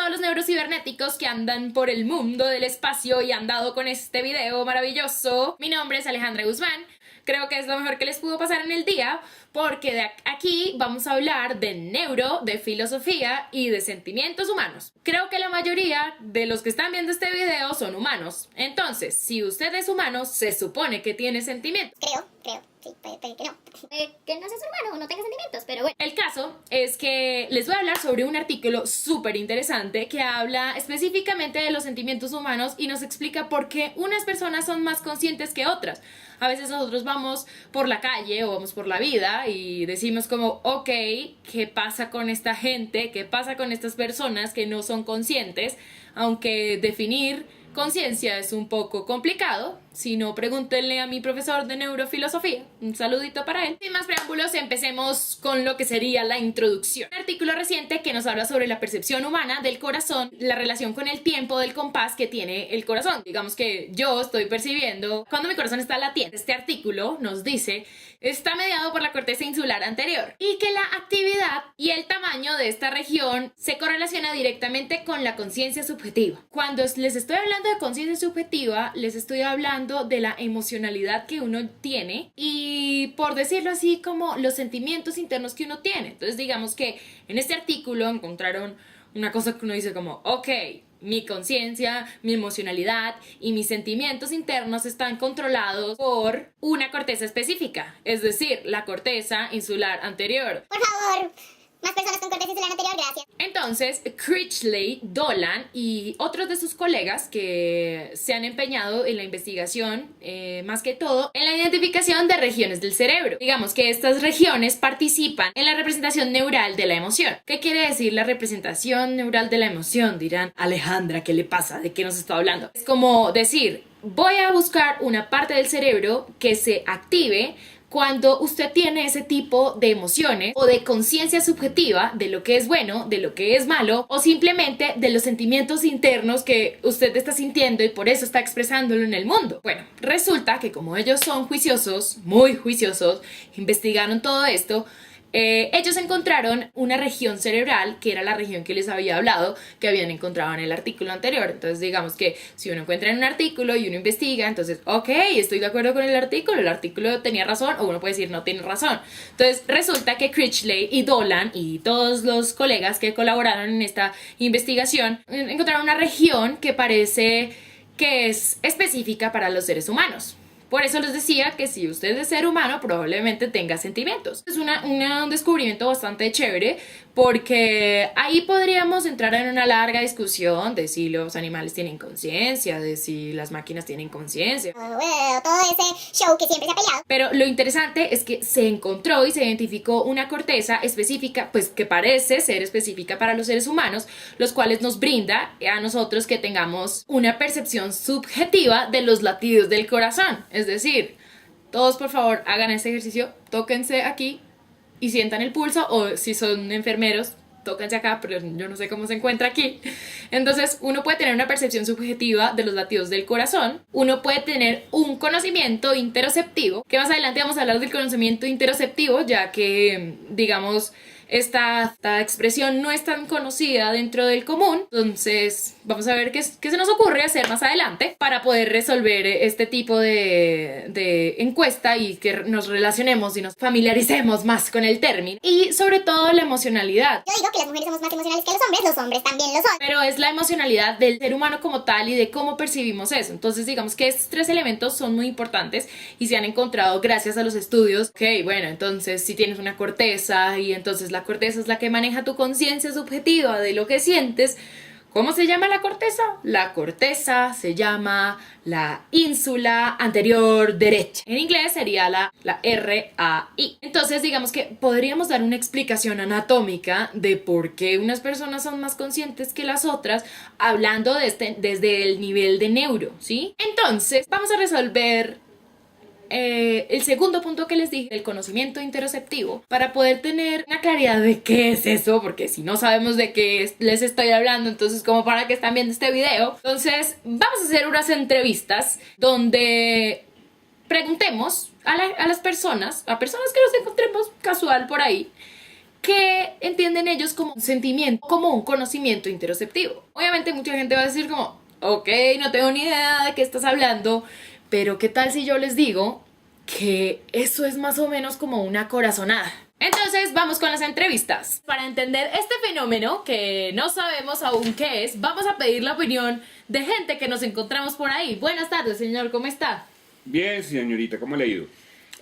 todos los neurocibernéticos que andan por el mundo del espacio y han dado con este video maravilloso. Mi nombre es Alejandra Guzmán. Creo que es lo mejor que les pudo pasar en el día, porque de aquí vamos a hablar de neuro, de filosofía y de sentimientos humanos. Creo que la mayoría de los que están viendo este video son humanos. Entonces, si usted es humano, se supone que tiene sentimientos. Creo, sí, puede que no. Que no seas humano o no tenga sentimientos, pero bueno. El caso es que les voy a hablar sobre un artículo súper interesante que habla específicamente de los sentimientos humanos y nos explica por qué unas personas son más conscientes que otras. A veces nosotros vamos por la calle o vamos por la vida y decimos como, ok, ¿qué pasa con esta gente? ¿Qué pasa con estas personas que no son conscientes? Aunque definir conciencia es un poco complicado. Si no, pregúntenle a mi profesor de neurofilosofía. Un saludito para él. Sin más preámbulos, empecemos con lo que sería la introducción. Un artículo reciente que nos habla sobre la percepción humana del corazón, la relación con el tiempo del compás que tiene el corazón. Digamos que yo estoy percibiendo cuando mi corazón está latiendo. Este artículo nos dice, está mediado por la corteza insular anterior y que la actividad y el tamaño de esta región se correlaciona directamente con la conciencia subjetiva. Cuando les estoy hablando de conciencia subjetiva, les estoy hablando de la emocionalidad que uno tiene y, por decirlo así, como los sentimientos internos que uno tiene. Entonces, digamos que en este artículo encontraron una cosa que uno dice como, ok, mi conciencia, mi emocionalidad y mis sentimientos internos están controlados por una corteza específica, es decir, la corteza insular anterior. Por favor, más personas con corteza insular anterior, gracias. Entonces, Critchley, Dolan y otros de sus colegas que se han empeñado en la investigación, más que todo, en la identificación de regiones del cerebro. Digamos que estas regiones participan en la representación neural de la emoción. ¿Qué quiere decir la representación neural de la emoción? Dirán, Alejandra, ¿qué le pasa? ¿De qué nos está hablando? Es como decir, voy a buscar una parte del cerebro que se active cuando usted tiene ese tipo de emociones o de conciencia subjetiva de lo que es bueno, de lo que es malo, o simplemente de los sentimientos internos que usted está sintiendo y por eso está expresándolo en el mundo. Bueno, resulta que como ellos son juiciosos, muy juiciosos, investigaron todo esto. Ellos encontraron una región cerebral que era la región que les había hablado, que habían encontrado en el artículo anterior. Entonces digamos que si uno encuentra en un artículo y uno investiga, entonces ok, estoy de acuerdo con el artículo tenía razón, o uno puede decir no tiene razón. Entonces resulta que Critchley y Dolan y todos los colegas que colaboraron en esta investigación encontraron una región que parece que es específica para los seres humanos. Por eso les decía que si usted es ser humano, probablemente tenga sentimientos. Es un descubrimiento bastante chévere, porque ahí podríamos entrar en una larga discusión de si los animales tienen conciencia, de si las máquinas tienen conciencia. Todo ese show que siempre se ha peleado. Pero lo interesante es que se encontró y se identificó una corteza específica, pues que parece ser específica para los seres humanos, los cuales nos brinda a nosotros que tengamos una percepción subjetiva de los latidos del corazón. Es decir, todos por favor hagan este ejercicio, tóquense aquí y sientan el pulso, o si son enfermeros, tóquense acá, pero yo no sé cómo se encuentra aquí. Entonces uno puede tener una percepción subjetiva de los latidos del corazón, uno puede tener un conocimiento interoceptivo, que más adelante vamos a hablar del conocimiento interoceptivo, ya que, digamos, esta expresión no es tan conocida dentro del común. Entonces vamos a ver qué se nos ocurre hacer más adelante para poder resolver este tipo de encuesta y que nos relacionemos y nos familiaricemos más con el término. Y sobre todo la emocionalidad. Yo digo que las mujeres somos más emocionales que los hombres también lo son. Pero es la emocionalidad del ser humano como tal y de cómo percibimos eso. Entonces digamos que estos tres elementos son muy importantes y se han encontrado gracias a los estudios. Ok, bueno, entonces si tienes una corteza y entonces la corteza es la que maneja tu conciencia subjetiva de lo que sientes. ¿Cómo se llama la corteza? La corteza se llama la ínsula anterior derecha. En inglés sería la RAI. Entonces digamos que podríamos dar una explicación anatómica de por qué unas personas son más conscientes que las otras, hablando desde el nivel de neuro, ¿sí? Entonces vamos a resolver el segundo punto que les dije, el conocimiento interoceptivo, para poder tener una claridad de qué es eso, porque si no sabemos de qué les estoy hablando, entonces como para qué están viendo este video. Entonces vamos a hacer unas entrevistas donde preguntemos a las personas, a personas que nos encontremos casual por ahí, ¿qué entienden ellos como un sentimiento, como un conocimiento interoceptivo? Obviamente mucha gente va a decir como, ok, no tengo ni idea de qué estás hablando, pero ¿qué tal si yo les digo que eso es más o menos como una corazonada? Entonces vamos con las entrevistas. Para entender este fenómeno que no sabemos aún qué es, vamos a pedir la opinión de gente que nos encontramos por ahí. Buenas tardes, señor, ¿cómo está? Bien, señorita, ¿cómo le ha ido?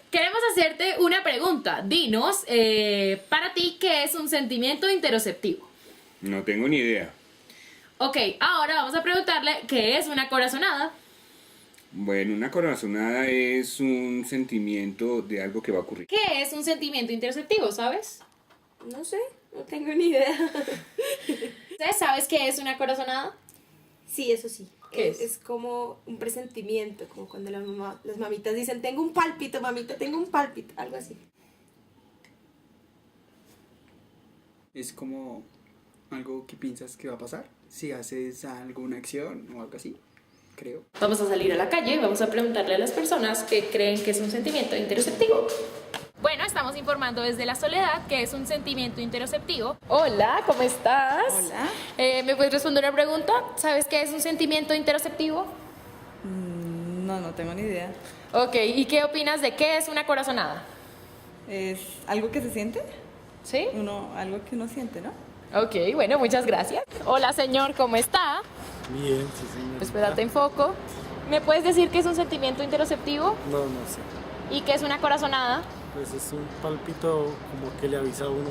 Queremos hacerte una pregunta. Dinos, para ti, ¿qué es un sentimiento interoceptivo? No tengo ni idea. Ok, ahora vamos a preguntarle qué es una corazonada. Bueno, una corazonada es un sentimiento de algo que va a ocurrir. ¿Qué es un sentimiento interoceptivo, sabes? No sé, no tengo ni idea. ¿Sabes qué es una corazonada? Sí, eso sí. ¿Qué es? Es como un presentimiento, como cuando las mamitas dicen, tengo un pálpito, mamita, tengo un pálpito, algo así. Es como algo que piensas que va a pasar si haces alguna acción o algo así, creo. Vamos a salir a la calle y vamos a preguntarle a las personas que creen que es un sentimiento interoceptivo. Bueno, estamos informando desde la soledad que es un sentimiento interoceptivo. Hola, ¿cómo estás? Hola. ¿Me puedes responder una pregunta? ¿Sabes qué es un sentimiento interoceptivo? No tengo ni idea. Ok, ¿y qué opinas de qué es una corazonada? ¿Es algo que se siente? ¿Sí? Algo que uno siente, ¿no? Ok, bueno, muchas gracias. Hola, señor, ¿cómo está? Bien, sí, señor. Espérate, enfoco. ¿Me puedes decir qué es un sentimiento interoceptivo? No sé. ¿Y qué es una corazonada? Pues es un pálpito como que le avisa a uno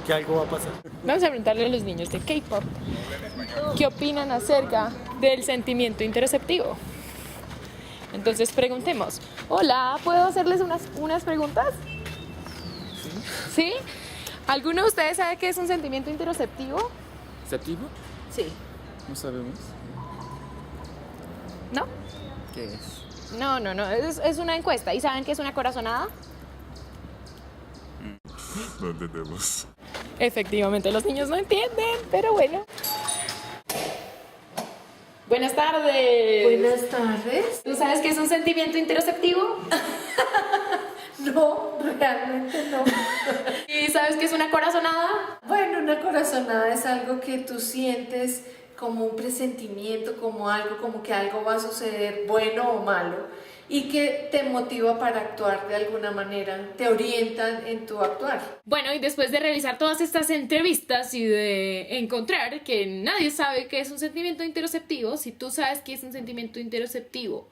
que algo va a pasar. Vamos a preguntarle a los niños de K-pop qué opinan acerca del sentimiento interoceptivo. Entonces preguntemos. Hola, ¿puedo hacerles unas preguntas? ¿Sí? ¿Alguno de ustedes sabe qué es un sentimiento interoceptivo? ¿Receptivo? Sí. No sabemos. ¿No? ¿Qué es? No, es una encuesta. ¿Y saben qué es una corazonada? No entendemos. Efectivamente, los niños no entienden, pero bueno. Buenas tardes. Buenas tardes. ¿Tú sabes qué es un sentimiento interoceptivo? No, realmente no. ¿Y sabes qué es una corazonada? Bueno, una corazonada es algo que tú sientes como un presentimiento, como algo, como que algo va a suceder bueno o malo y que te motiva para actuar de alguna manera, te orientan en tu actuar. Bueno, y después de realizar todas estas entrevistas y de encontrar que nadie sabe qué es un sentimiento interoceptivo, si tú sabes qué es un sentimiento interoceptivo,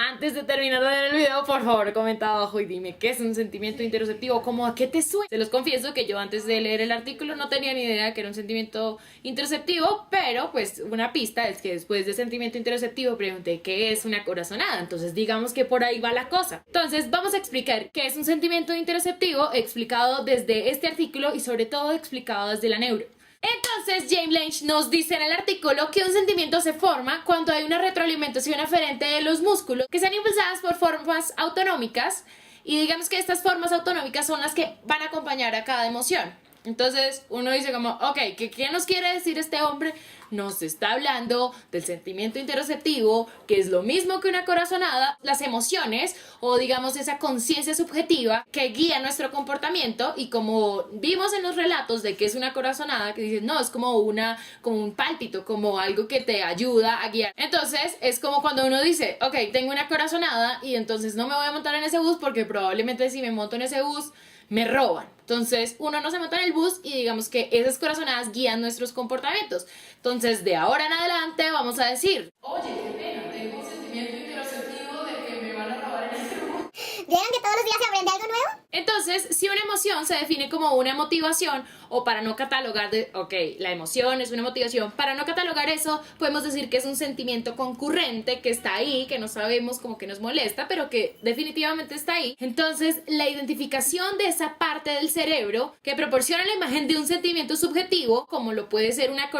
antes de terminar de ver el video, por favor, comenta abajo y dime qué es un sentimiento interoceptivo, como a qué te suena. Se los confieso que yo antes de leer el artículo no tenía ni idea que era un sentimiento interoceptivo, pero pues una pista es que después de sentimiento interoceptivo pregunté qué es una corazonada, entonces digamos que por ahí va la cosa. Entonces vamos a explicar qué es un sentimiento interoceptivo explicado desde este artículo y sobre todo explicado desde la neuro. Entonces James Lange nos dice en el artículo que un sentimiento se forma cuando hay una retroalimentación aferente de los músculos que sean impulsadas por formas autonómicas y digamos que estas formas autonómicas son las que van a acompañar a cada emoción. Entonces uno dice como, ok, ¿qué nos quiere decir este hombre? Nos está hablando del sentimiento interoceptivo, que es lo mismo que una corazonada, las emociones o digamos esa conciencia subjetiva que guía nuestro comportamiento y como vimos en los relatos de que es una corazonada, que dicen, no, es como un pálpito, como algo que te ayuda a guiar. Entonces es como cuando uno dice, ok, tengo una corazonada y entonces no me voy a montar en ese bus porque probablemente si me monto en ese bus me roban. Entonces uno no se monta en el bus y digamos que esas corazonadas guían nuestros comportamientos. Entonces de ahora en adelante vamos a decir, oye, qué pena, tengo un sentimiento interoceptivo de que me van a robar en este bus. ¿Vieron que todos los días se aprende algo nuevo? Entonces, si una emoción se define como una motivación o para no catalogar la emoción es una motivación, para no catalogar eso, podemos decir que es un sentimiento concurrente que está ahí, que no sabemos, como que nos molesta, pero que definitivamente está ahí. Entonces, la identificación de esa parte del cerebro que proporciona la imagen de un sentimiento subjetivo, como lo puede ser una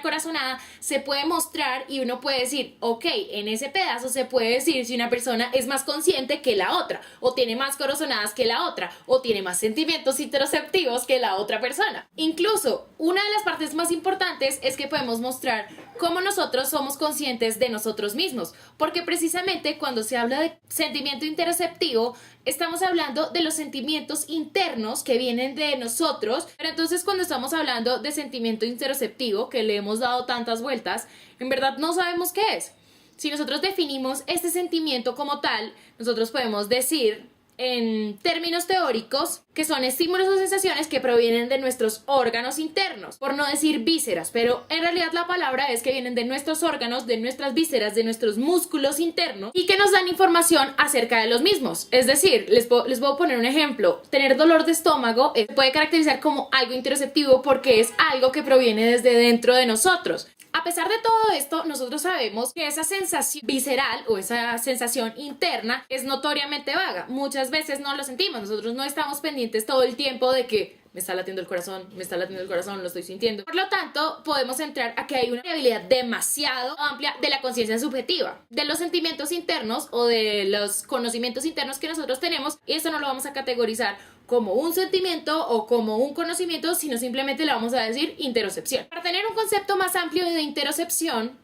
corazonada, se puede mostrar y uno puede decir, ok, en ese pedazo se puede decir si una persona es más consciente que la otra o tiene más corazonadas que la la otra o tiene más sentimientos interoceptivos que la otra persona. Incluso, una de las partes más importantes es que podemos mostrar cómo nosotros somos conscientes de nosotros mismos, porque precisamente cuando se habla de sentimiento interoceptivo, estamos hablando de los sentimientos internos que vienen de nosotros, pero entonces cuando estamos hablando de sentimiento interoceptivo, que le hemos dado tantas vueltas, en verdad no sabemos qué es. Si nosotros definimos este sentimiento como tal, nosotros podemos decir en términos teóricos que son estímulos o sensaciones que provienen de nuestros órganos internos, por no decir vísceras, pero en realidad la palabra es que vienen de nuestros órganos, de nuestras vísceras, de nuestros músculos internos y que nos dan información acerca de los mismos. Es decir, les puedo poner un ejemplo. Tener dolor de estómago puede caracterizar como algo interoceptivo porque es algo que proviene desde dentro de nosotros. A pesar de todo esto, nosotros sabemos que esa sensación visceral o esa sensación interna es notoriamente vaga. Muchas veces no lo sentimos, nosotros no estamos pendientes todo el tiempo de que me está latiendo el corazón, lo estoy sintiendo. Por lo tanto, podemos entrar a que hay una variabilidad demasiado amplia de la conciencia subjetiva, de los sentimientos internos o de los conocimientos internos que nosotros tenemos, y eso no lo vamos a categorizar como un sentimiento o como un conocimiento, sino simplemente le vamos a decir interocepción. Para tener un concepto más amplio de interocepción,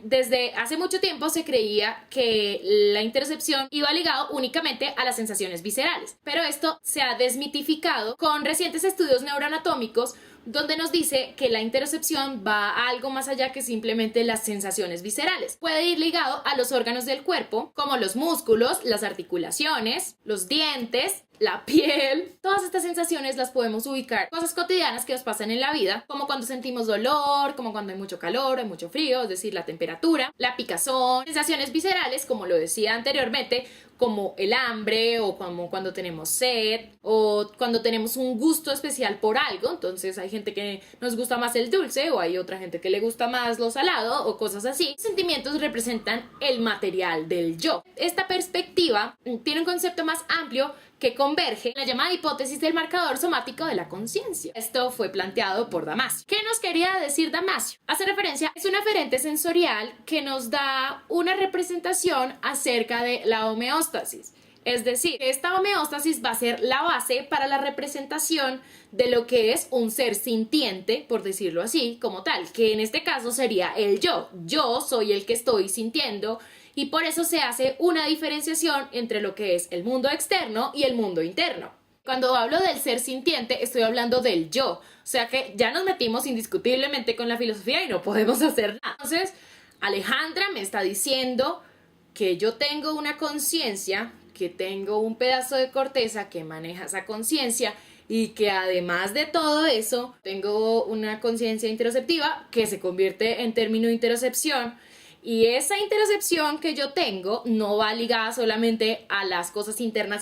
desde hace mucho tiempo se creía que la interocepción iba ligado únicamente a las sensaciones viscerales, pero esto se ha desmitificado con recientes estudios neuroanatómicos donde nos dice que la interocepción va a algo más allá que simplemente las sensaciones viscerales. Puede ir ligado a los órganos del cuerpo, como los músculos, las articulaciones, los dientes, la piel. Todas estas sensaciones las podemos ubicar, cosas cotidianas que nos pasan en la vida, como cuando sentimos dolor, como cuando hay mucho calor, hay mucho frío, es decir, la temperatura, la picazón, sensaciones viscerales, como lo decía anteriormente, como el hambre o como cuando tenemos sed o cuando tenemos un gusto especial por algo. Entonces hay gente que nos gusta más el dulce o hay otra gente que le gusta más lo salado o cosas así. Los sentimientos representan el material del yo. Esta perspectiva tiene un concepto más amplio que converge en la llamada hipótesis del marcador somático de la conciencia. Esto fue planteado por Damasio. ¿Qué nos quería decir Damasio? Hace referencia, es un aferente sensorial que nos da una representación acerca de la homeostasis. Es decir, esta homeostasis va a ser la base para la representación de lo que es un ser sintiente, por decirlo así, como tal, que en este caso sería el yo. Yo soy el que estoy sintiendo, y por eso se hace una diferenciación entre lo que es el mundo externo y el mundo interno. Cuando hablo del ser sintiente, estoy hablando del yo. O sea que ya nos metimos indiscutiblemente con la filosofía y no podemos hacer nada. Entonces, Alejandra me está diciendo que yo tengo una conciencia, que tengo un pedazo de corteza que maneja esa conciencia y que además de todo eso, tengo una conciencia interoceptiva que se convierte en término interocepción. Y esa interocepción que yo tengo no va ligada solamente a las cosas internas,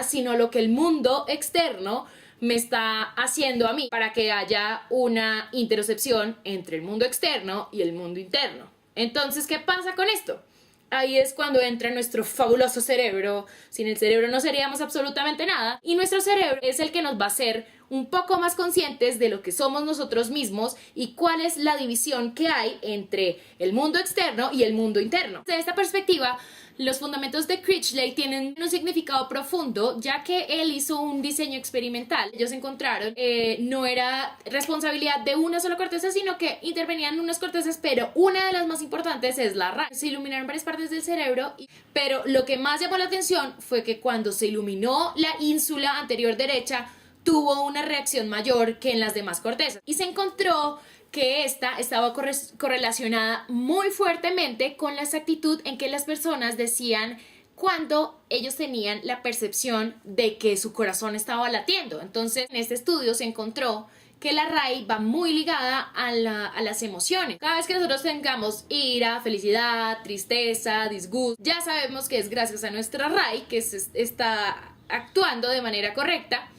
sino lo que el mundo externo me está haciendo a mí para que haya una interocepción entre el mundo externo y el mundo interno. Entonces, ¿qué pasa con esto? Ahí es cuando entra nuestro fabuloso cerebro. Sin el cerebro no seríamos absolutamente nada. Y nuestro cerebro es el que nos va a hacer un poco más conscientes de lo que somos nosotros mismos y cuál es la división que hay entre el mundo externo y el mundo interno. Desde esta perspectiva, los fundamentos de Critchley tienen un significado profundo, ya que él hizo un diseño experimental. Ellos encontraron, no era responsabilidad de una sola corteza, sino que intervenían unas cortezas, pero una de las más importantes es la raíz. Se iluminaron varias partes del cerebro, pero lo que más llamó la atención fue que cuando se iluminó la ínsula anterior derecha, tuvo una reacción mayor que en las demás cortezas. Y se encontró que esta estaba correlacionada muy fuertemente con la exactitud en que las personas decían cuando ellos tenían la percepción de que su corazón estaba latiendo. Entonces, en este estudio se encontró que la RAI va muy ligada a las emociones. Cada vez que nosotros tengamos ira, felicidad, tristeza, disgusto, ya sabemos que es gracias a nuestra RAI que se está actuando de manera correcta.